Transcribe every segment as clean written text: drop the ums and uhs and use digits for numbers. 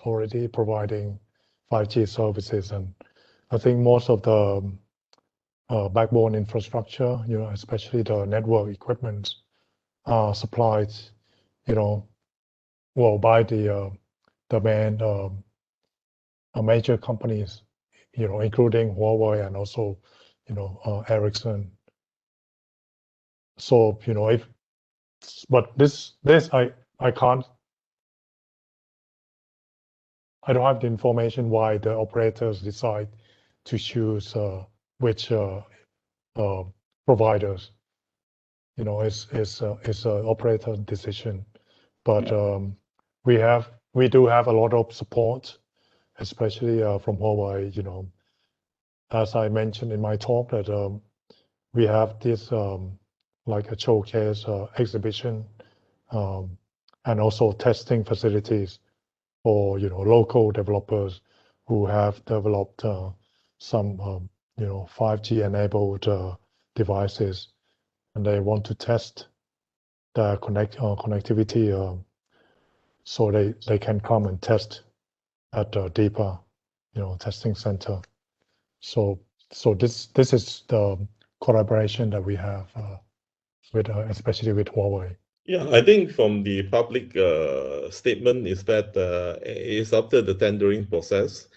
already providing 5G services, and I think most of the backbone infrastructure, especially the network equipment, are supplied, by the main major companies, including Huawei and also, Ericsson. So, but this I can't. I don't have the information why the operators decide to choose which providers. It's an operator decision. But we do have a lot of support, especially from Huawei. As I mentioned in my talk, that we have this like a showcase exhibition and also testing facilities for local developers who have developed some 5G enabled devices, and they want to test the connectivity, so they can come and test at the DEPA testing center. So this is the collaboration that we have with especially with Huawei. Yeah, I think from the public statement is that it's after the tendering process,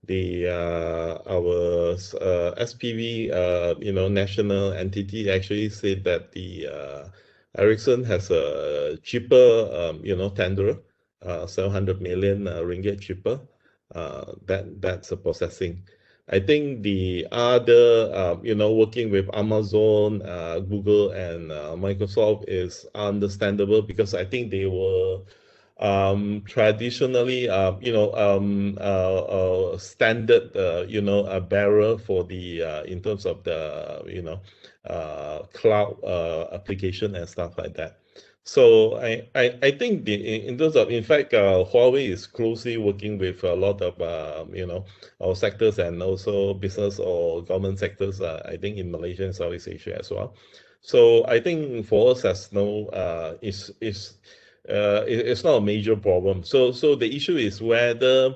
our SPV national entity actually said that the Ericsson has a cheaper tender, 700 million ringgit cheaper. That's a processing. I think the other, working with Amazon, Google, and Microsoft is understandable, because I think they were traditionally, standard, bearer for the in terms of the cloud application and stuff like that. So I think in terms of, in fact, Huawei is closely working with a lot of our sectors and also business or government sectors. I think in Malaysia and Southeast Asia as well. So I think for us, as it's not a major problem. So the issue is whether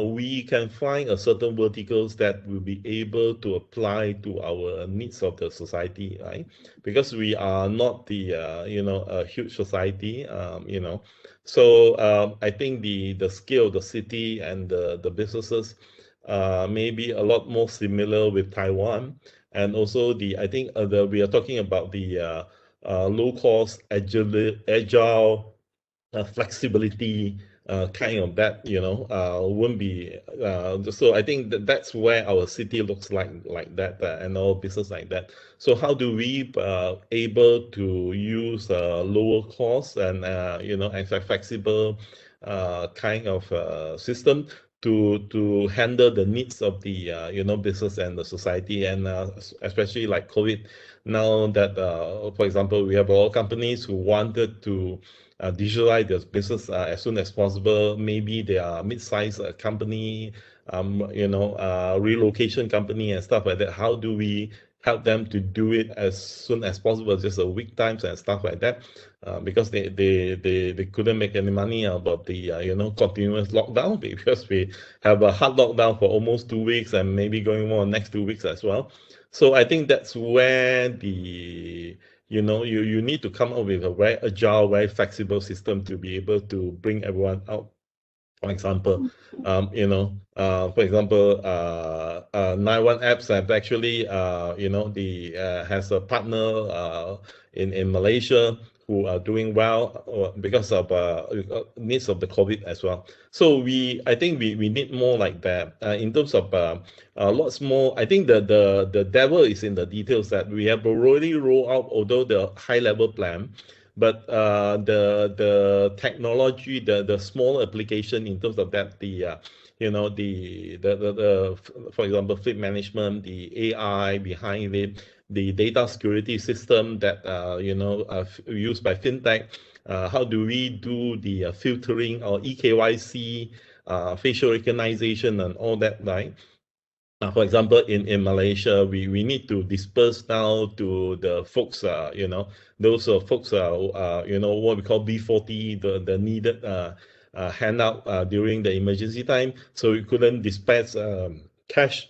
we can find a certain verticals that will be able to apply to our needs of the society, right? Because we are not the a huge society, So I think the scale of the city and the businesses may be a lot more similar with Taiwan, and also I think we are talking about the low cost, agile flexibility. Kind of that, won't be. So I think that's where our city looks like that, and our business like that. So how do we able to use lower cost and and flexible kind of system to handle the needs of the business and the society, and especially like COVID. Now that, for example, we have all companies who wanted to digitalize their business as soon as possible. Maybe they are mid-sized company, relocation company and stuff like that. How do we help them to do it as soon as possible, just a week times and stuff like that? Because they couldn't make any money out of the continuous lockdown, because we have a hard lockdown for almost 2 weeks and maybe going on next 2 weeks as well. So I think that's where the you need to come up with a very agile, very flexible system to be able to bring everyone out. For example, for example, Taiwan apps have actually, has a partner in Malaysia who are doing well because of needs of the COVID as well. So I think we need more like that in terms of lots more. I think the devil is in the details, that we have already rolled out, although the high level plan, but the technology, the small application in terms of that, for example, fleet management, the AI behind it, the data security system that used by fintech. How do we do the filtering or EKYC, facial recognition and all that, right? For example, in Malaysia, we need to disperse now to the folks, those folks, what we call B40, the needed hand out during the emergency time, so we couldn't dispense cash,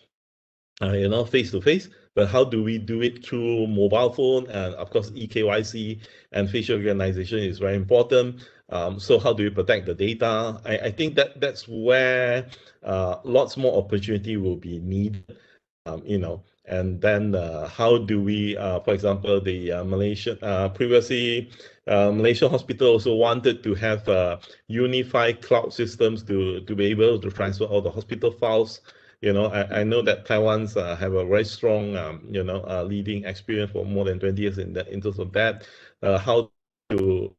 face to face. But how do we do it through mobile phone? And of course, eKYC and facial recognition is very important. So how do we protect the data? I think that's where lots more opportunity will be needed. And then how do we, for example, the Malaysian previously, Malaysian hospital also wanted to have unified cloud systems to be able to transfer all the hospital files. I know that Taiwan's have a very strong, leading experience for more than 20 years in terms of that. How to,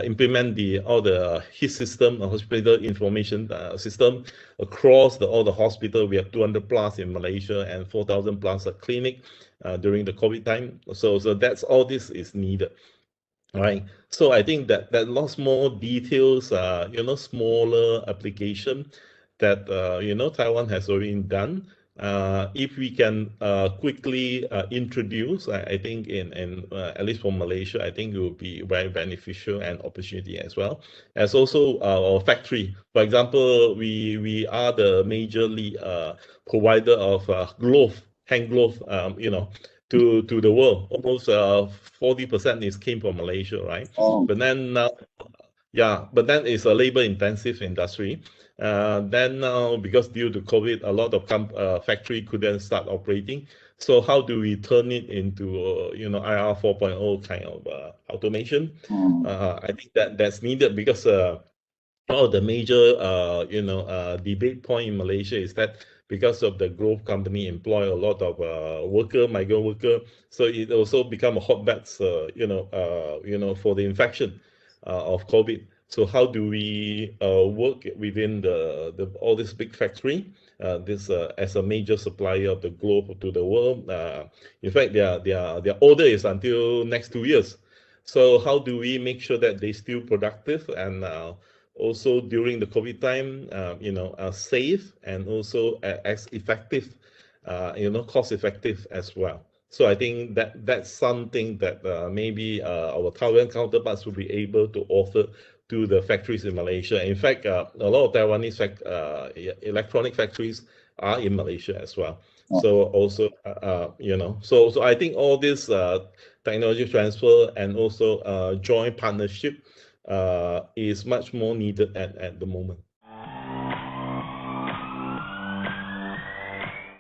implement all the HIS system, hospital information system across all the hospital. We have 200 plus in Malaysia and 4,000 plus a clinic during the COVID time. So that's all this is needed. All right, so I think that lots more details, smaller application that Taiwan has already done. If we can quickly introduce, I think in at least for Malaysia, I think it will be very beneficial and opportunity as well. As also our factory, for example, we are the majorly provider of hand glove, to the world. Almost 40% came from Malaysia, right? Oh. But then now, but then it's a labor-intensive industry. Then now, because due to COVID, a lot of factory couldn't start operating. So how do we turn it into IR 4.0 kind of automation? I think that's needed because one of the major debate point in Malaysia is that because of the growth company employ a lot of migrant worker, so it also become a hotbed, for the infection of COVID. So how do we work within all this big factory, as a major supplier of the globe to the world? In fact, their order is until next 2 years. So how do we make sure that they still productive and also during the COVID time, safe and also as effective, cost effective as well. So I think that's something that maybe our Taiwan counterparts will be able to offer to the factories in Malaysia. In fact, a lot of Taiwanese electronic factories are in Malaysia as well. So also, so I think all this technology transfer and also joint partnership is much more needed at the moment.